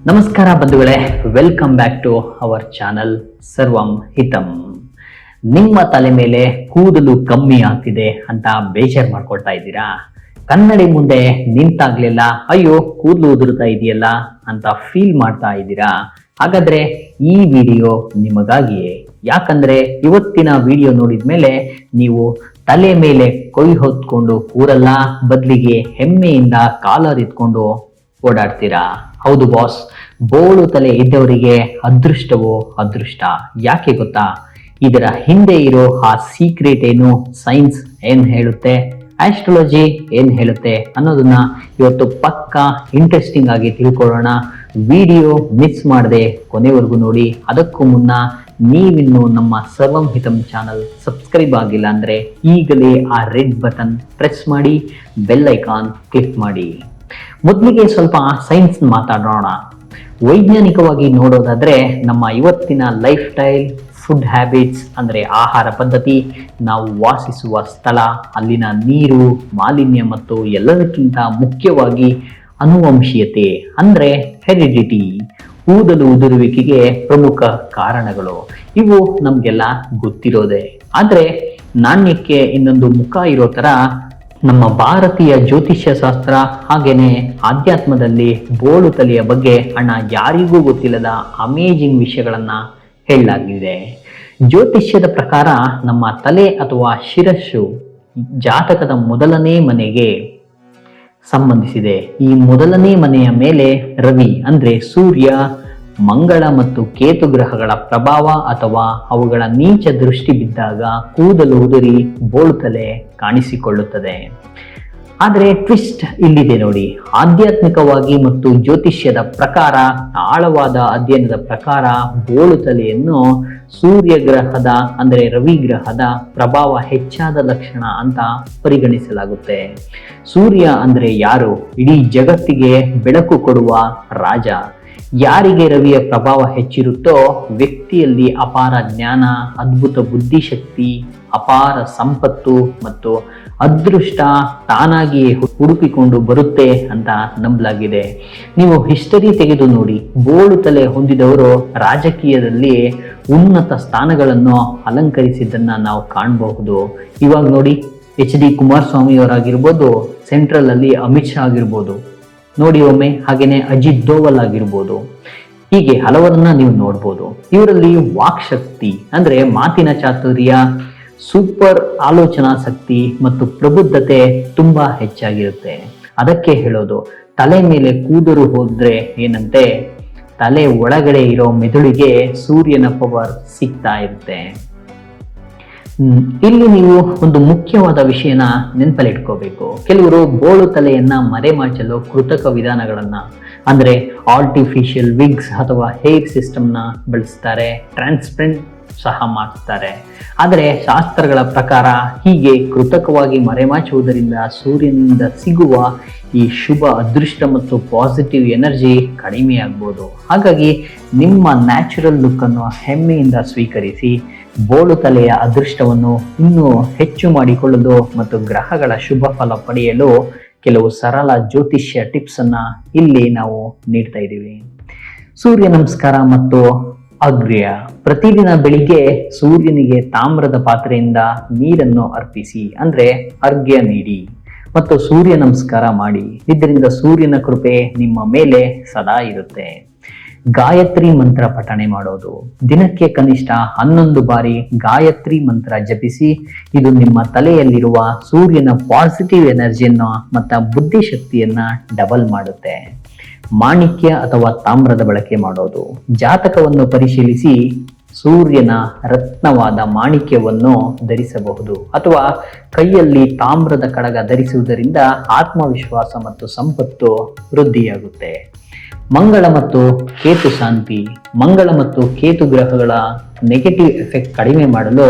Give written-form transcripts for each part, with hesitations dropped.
ನಮಸ್ಕಾರ ಬಂಧುಗಳೇ, welcome back to our channel Sarvam Hitam. ನಿಮ್ಮ ತಲೆ ಮೇಲೆ ಕೂದಲು ಕಮ್ಮಿ ಆಗ್ತಿದೆ ಅಂತ ಬೇಜಾರು ಮಾಡ್ಕೊಳ್ತಾ ಇದ್ದೀರಾ? ಕನ್ನಡಿ ಮುಂದೆ ನಿಂತಾಗ್ಲಿಲ್ಲ ಅಯ್ಯೋ ಕೂದಲು ಉದುರ್ತಾ ಇದೆಯಲ್ಲ ಅಂತ ಫೀಲ್ ಮಾಡ್ತಾ ಇದ್ದೀರಾ? ಹಾಗಾದ್ರೆ ಈ ವಿಡಿಯೋ ನಿಮಗಾಗಿಯೇ. ಯಾಕಂದ್ರೆ ಇವತ್ತಿನ ವಿಡಿಯೋ ನೋಡಿದ್ಮೇಲೆ ನೀವು ತಲೆ ಮೇಲೆ ಕೊಯ್ ಹೊತ್ಕೊಂಡು ಕೂರಲ್ಲ, ಬದಲಿಗೆ ಹೆಮ್ಮೆಯಿಂದ ಕಾಲರ್ ಇಟ್ಕೊಂಡು ಓಡಾಡ್ತೀರಾ. ಹೌದು ಬಾಸ್, ಬೋಳು ತಲೆ ಇದ್ದವರಿಗೆ ಅದೃಷ್ಟವೋ ಅದೃಷ್ಟ. ಯಾಕೆ ಗೊತ್ತಾ? ಇದರ ಹಿಂದೆ ಇರೋ ಆ ಸೀಕ್ರೆಟ್ ಏನು, ಸೈನ್ಸ್ ಏನ್ ಹೇಳುತ್ತೆ, ಆಸ್ಟ್ರಾಲಜಿ ಏನ್ ಹೇಳುತ್ತೆ ಅನ್ನೋದನ್ನ ಇವತ್ತು ಪಕ್ಕಾ ಇಂಟ್ರೆಸ್ಟಿಂಗ್ ಆಗಿ ತಿಳ್ಕೊಳ್ಳೋಣ. ವಿಡಿಯೋ ಮಿಸ್ ಮಾಡದೆ ಕೊನೆವರೆಗೂ ನೋಡಿ. ಅದಕ್ಕೂ ಮುನ್ನ ನೀವಿನ್ನು ನಮ್ಮ ಸರ್ವಂ ಹಿತಂ ಚಾನಲ್ ಸಬ್ಸ್ಕ್ರೈಬ್ ಆಗಿಲ್ಲ ಅಂದ್ರೆ ಈಗಲೇ ಆ ರೆಡ್ ಬಟನ್ ಪ್ರೆಸ್ ಮಾಡಿ, ಬೆಲ್ ಐಕಾನ್ ಕ್ಲಿಕ್ ಮಾಡಿ. ಮೊದಲಿಗೆ ಸ್ವಲ್ಪ ಸೈನ್ಸ್ ಮಾತಾಡೋಣ. ವೈಜ್ಞಾನಿಕವಾಗಿ ನೋಡೋದಾದ್ರೆ ನಮ್ಮ ಇವತ್ತಿನ ಲೈಫ್ ಸ್ಟೈಲ್, ಫುಡ್ ಹ್ಯಾಬಿಟ್ಸ್ ಅಂದ್ರೆ ಆಹಾರ ಪದ್ಧತಿ, ನಾವು ವಾಸಿಸುವ ಸ್ಥಳ, ಅಲ್ಲಿನ ನೀರು, ಮಾಲಿನ್ಯ ಮತ್ತು ಎಲ್ಲದಕ್ಕಿಂತ ಮುಖ್ಯವಾಗಿ ಅನುವಂಶೀಯತೆ ಅಂದ್ರೆ ಹೆರಿಡಿಟಿ, ಕೂದಲು ಉದುರುವಿಕೆಗೆ ಪ್ರಮುಖ ಕಾರಣಗಳು. ಇವು ನಮ್ಗೆಲ್ಲ ಗೊತ್ತಿರೋದೆ. ಆದ್ರೆ ನಾಣ್ಯಕ್ಕೆ ಇನ್ನೊಂದು ಮುಖ ಇರೋ ತರ ನಮ್ಮ ಭಾರತೀಯ ಜ್ಯೋತಿಷ್ಯ ಶಾಸ್ತ್ರ ಹಾಗೇನೆ ಆಧ್ಯಾತ್ಮದಲ್ಲಿ ಬೋಳು ತಲೆಯ ಬಗ್ಗೆ ಯಾರಿಗೂ ಗೊತ್ತಿಲ್ಲದ ಅಮೇಜಿಂಗ್ ವಿಷಯಗಳನ್ನ ಹೇಳಲಾಗಿದೆ. ಜ್ಯೋತಿಷ್ಯದ ಪ್ರಕಾರ ನಮ್ಮ ತಲೆ ಅಥವಾ ಶಿರಸ್ಸು ಜಾತಕದ ಮೊದಲನೇ ಮನೆಗೆ ಸಂಬಂಧಿಸಿದೆ. ಈ ಮೊದಲನೇ ಮನೆಯ ಮೇಲೆ ರವಿ ಅಂದ್ರೆ ಸೂರ್ಯ, ಮಂಗಳ ಮತ್ತು ಕೇತು ಗ್ರಹಗಳ ಪ್ರಭಾವ ಅಥವಾ ಅವುಗಳ ನೀಚ ದೃಷ್ಟಿ ಬಿದ್ದಾಗ ಕೂದಲು ಉದುರಿ ಬೋಳು ತಲೆ ಕಾಣಿಸಿಕೊಳ್ಳುತ್ತದೆ. ಆದರೆ ಟ್ವಿಸ್ಟ್ ಇಲ್ಲಿದೆ ನೋಡಿ. ಆಧ್ಯಾತ್ಮಿಕವಾಗಿ ಮತ್ತು ಜ್ಯೋತಿಷ್ಯದ ಪ್ರಕಾರ, ಆಳವಾದ ಅಧ್ಯಯನದ ಪ್ರಕಾರ ಬೋಳು ತಲೆಯನ್ನು ಸೂರ್ಯ ಗ್ರಹದ ಅಂದ್ರೆ ರವಿ ಗ್ರಹದ ಪ್ರಭಾವ ಹೆಚ್ಚಾದ ಲಕ್ಷಣ ಅಂತ ಪರಿಗಣಿಸಲಾಗುತ್ತೆ. ಸೂರ್ಯ ಅಂದ್ರೆ ಯಾರು? ಇಡೀ ಜಗತ್ತಿಗೆ ಬೆಳಕು ಕೊಡುವ ರಾಜ. ಯಾರಿಗೆ ರವಿಯ ಪ್ರಭಾವ ಹೆಚ್ಚಿರುತ್ತೋ ವ್ಯಕ್ತಿಯಲ್ಲಿ ಅಪಾರ ಜ್ಞಾನ, ಅದ್ಭುತ ಬುದ್ಧಿಶಕ್ತಿ, ಅಪಾರ ಸಂಪತ್ತು ಮತ್ತು ಅದೃಷ್ಟ ತಾನಾಗಿಯೇ ಹುಡುಕಿಕೊಂಡು ಬರುತ್ತೆ ಅಂತ ನಂಬಲಾಗಿದೆ. ನೀವು ಹಿಸ್ಟರಿ ತೆಗೆದು ನೋಡಿ, ಬೋಳು ತಲೆ ಹೊಂದಿದವರು ರಾಜಕೀಯದಲ್ಲಿ ಉನ್ನತ ಸ್ಥಾನಗಳನ್ನು ಅಲಂಕರಿಸಿದ್ದನ್ನ ನಾವು ಕಾಣಬಹುದು. ಇವಾಗ ನೋಡಿ, HD ಕುಮಾರಸ್ವಾಮಿ ಅವರಾಗಿರ್ಬೋದು, ಸೆಂಟ್ರಲ್ ಅಲ್ಲಿ ಅಮಿತ್ ಶಾ ಆಗಿರ್ಬೋದು ನೋಡಿ ಒಮ್ಮೆ, ಹಾಗೇನೆ ಅಜಿತ್ ದೋವಲ್ ಆಗಿರ್ಬೋದು, ಹೀಗೆ ಹಲವರನ್ನ ನೀವು ನೋಡ್ಬೋದು. ಇವರಲ್ಲಿ ವಾಕ್ ಶಕ್ತಿ ಅಂದ್ರೆ ಮಾತಿನ ಚಾತುರ್ಯ, ಸೂಪರ್ ಆಲೋಚನಾ ಶಕ್ತಿ ಮತ್ತು ಪ್ರಬುದ್ಧತೆ ತುಂಬಾ ಹೆಚ್ಚಾಗಿರುತ್ತೆ. ಅದಕ್ಕೆ ಹೇಳೋದು, ತಲೆ ಮೇಲೆ ಕೂದಲು ಹೋದ್ರೆ ಏನಂತೆ, ತಲೆ ಒಳಗಡೆ ಇರೋ ಮೆದುಳಿಗೆ ಸೂರ್ಯನ ಪವರ್ ಸಿಗ್ತಾ ಇರುತ್ತೆ. ಇಲ್ಲಿ ನೀವು ಒಂದು ಮುಖ್ಯವಾದ ವಿಷಯನ ನೆನಪಲ್ಲಿಟ್ಕೋಬೇಕು. ಕೆಲವರು ಬೋಳು ತಲೆಯನ್ನ ಮರೆಮಾಚಲು ಕೃತಕ ವಿಧಾನಗಳನ್ನ ಅಂದ್ರೆ ಆರ್ಟಿಫಿಷಿಯಲ್ ವಿಗ್ಸ್ ಅಥವಾ ಹೇರ್ ಸಿಸ್ಟಮ್ನ ಬಳಸ್ತಾರೆ, ಟ್ರಾನ್ಸ್ಪರೆಂಟ್ ಸಹ ಮಾಡ್ತಾರೆ. ಆದರೆ ಶಾಸ್ತ್ರಗಳ ಪ್ರಕಾರ ಹೀಗೆ ಕೃತಕವಾಗಿ ಮರೆಮಾಚುವುದರಿಂದ ಸೂರ್ಯನಿಂದ ಸಿಗುವ ಈ ಶುಭ ಅದೃಷ್ಟ ಮತ್ತು ಪಾಸಿಟಿವ್ ಎನರ್ಜಿ ಕಡಿಮೆ ಆಗ್ಬೋದು. ಹಾಗಾಗಿ ನಿಮ್ಮ ನ್ಯಾಚುರಲ್ ಲುಕ್ ಅನ್ನು ಹೆಮ್ಮೆಯಿಂದ ಸ್ವೀಕರಿಸಿ ಬೋಳು ತಲೆಯ ಅದೃಷ್ಟವನ್ನು ಇನ್ನೂ ಹೆಚ್ಚು ಮಾಡಿಕೊಳ್ಳಲು ಮತ್ತು ಗ್ರಹಗಳ ಶುಭ ಫಲ ಪಡೆಯಲು ಕೆಲವು ಸರಳ ಜ್ಯೋತಿಷ್ಯ ಟಿಪ್ಸ್ ಅನ್ನ ಇಲ್ಲಿ ನಾವು ನೀಡ್ತಾ ಇದ್ದೀವಿ. ಸೂರ್ಯ ನಮಸ್ಕಾರ ಮತ್ತು ಅರ್ಘ್ಯ. ಪ್ರತಿದಿನ ಬೆಳಿಗ್ಗೆ ಸೂರ್ಯನಿಗೆ ತಾಮ್ರದ ಪಾತ್ರೆಯಿಂದ ನೀರನ್ನು ಅರ್ಪಿಸಿ ಅಂದ್ರೆ ಅರ್ಘ್ಯ ನೀಡಿ ಮತ್ತು ಸೂರ್ಯ ನಮಸ್ಕಾರ ಮಾಡಿ. ಇದರಿಂದ ಸೂರ್ಯನ ಕೃಪೆ ನಿಮ್ಮ ಮೇಲೆ ಸದಾ ಇರುತ್ತೆ. ಗಾಯತ್ರಿ ಮಂತ್ರ ಪಠಣೆ ಮಾಡೋದು. ದಿನಕ್ಕೆ ಕನಿಷ್ಠ 11 ಬಾರಿ ಗಾಯತ್ರಿ ಮಂತ್ರ ಜಪಿಸಿ. ಇದು ನಿಮ್ಮ ತಲೆಯಲ್ಲಿರುವ ಸೂರ್ಯನ ಪಾಸಿಟಿವ್ ಎನರ್ಜಿಯನ್ನು ಮತ್ತು ಬುದ್ಧಿಶಕ್ತಿಯನ್ನ ಡಬಲ್ ಮಾಡುತ್ತೆ. ಮಾಣಿಕ್ಯ ಅಥವಾ ತಾಮ್ರದ ಬಳಕೆ ಮಾಡೋದು. ಜಾತಕವನ್ನು ಪರಿಶೀಲಿಸಿ ಸೂರ್ಯನ ರತ್ನವಾದ ಮಾಣಿಕ್ಯವನ್ನು ಧರಿಸಬಹುದು ಅಥವಾ ಕೈಯಲ್ಲಿ ತಾಮ್ರದ ಕಡಗ ಧರಿಸುವುದರಿಂದ ಆತ್ಮವಿಶ್ವಾಸ ಮತ್ತು ಸಂಪತ್ತು ವೃದ್ಧಿಯಾಗುತ್ತೆ. ಮಂಗಳ ಮತ್ತು ಕೇತು ಶಾಂತಿ. ಮಂಗಳ ಮತ್ತು ಕೇತು ಗ್ರಹಗಳ ನೆಗೆಟಿವ್ ಎಫೆಕ್ಟ್ ಕಡಿಮೆ ಮಾಡಲು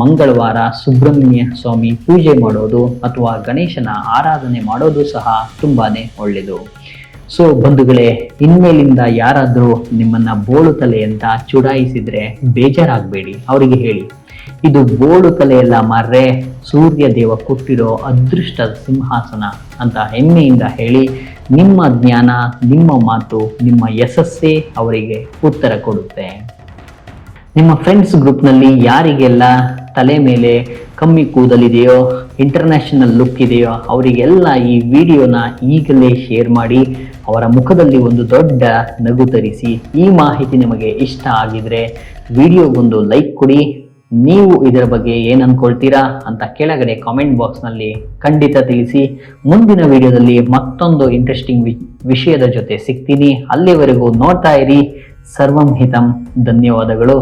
ಮಂಗಳವಾರ ಸುಬ್ರಹ್ಮಣ್ಯ ಸ್ವಾಮಿ ಪೂಜೆ ಮಾಡೋದು ಅಥವಾ ಗಣೇಶನ ಆರಾಧನೆ ಮಾಡೋದು ಸಹ ತುಂಬಾನೇ ಒಳ್ಳೆಯದು. ಸೊ ಬಂಧುಗಳೇ, ಇನ್ಮೇಲಿಂದ ಯಾರಾದರೂ ನಿಮ್ಮನ್ನ ಬೋಳು ತಲೆ ಅಂತ ಚುಡಾಯಿಸಿದ್ರೆ ಬೇಜಾರಾಗಬೇಡಿ. ಅವರಿಗೆ ಹೇಳಿ, ಇದು ಬೋಳು ತಲೆಯಲ್ಲ ಮಾರ್ರೆ, ಸೂರ್ಯ ದೇವ ಕೊಟ್ಟಿರೋ ಅದೃಷ್ಟದ ಸಿಂಹಾಸನ ಅಂತ ಹೆಮ್ಮೆಯಿಂದ ಹೇಳಿ, ನಿಮ್ಮ ಜ್ಞಾನ, ನಿಮ್ಮ ಮಾತು, ನಿಮ್ಮ ಯಶಸ್ಸೇ ಅವರಿಗೆ ಉತ್ತರ ಕೊಡುತ್ತೆ. ನಿಮ್ಮ ಫ್ರೆಂಡ್ಸ್ ಗ್ರೂಪ್ನಲ್ಲಿ ಯಾರಿಗೆಲ್ಲ ತಲೆ ಮೇಲೆ ಕಮ್ಮಿ ಕೂದಲಿದೆಯೋ, ಇಂಟರ್ನ್ಯಾಷನಲ್ ಲುಕ್ ಇದೆಯೋ, ಅವರಿಗೆಲ್ಲ ಈ ವಿಡಿಯೋನ ಈಗಲೇ ಶೇರ್ ಮಾಡಿ ಅವರ ಮುಖದಲ್ಲಿ ಒಂದು ದೊಡ್ಡ ನಗು ತರಿಸಿ. ಈ ಮಾಹಿತಿ ನಿಮಗೆ ಇಷ್ಟ ಆಗಿದ್ರೆ ವಿಡಿಯೋಗೊಂದು ಲೈಕ್ ಕೊಡಿ. ನೀವು ಇದರ ಬಗ್ಗೆ ಏನು ಅನ್ಕೊಳ್ತೀರಾ ಅಂತ ಕೆಳಗಡೆ ಕಾಮೆಂಟ್ ಬಾಕ್ಸ್ನಲ್ಲಿ ಖಂಡಿತ ತಿಳಿಸಿ. ಮುಂದಿನ ವಿಡಿಯೋದಲ್ಲಿ ಮತ್ತೊಂದು ಇಂಟ್ರೆಸ್ಟಿಂಗ್ ವಿಷಯದ ಜೊತೆ ಸಿಗ್ತೀನಿ. ಅಲ್ಲಿವರೆಗೂ ನೋಡ್ತಾ ಇರಿ ಸರ್ವಂ ಹಿತಂ. ಧನ್ಯವಾದಗಳು.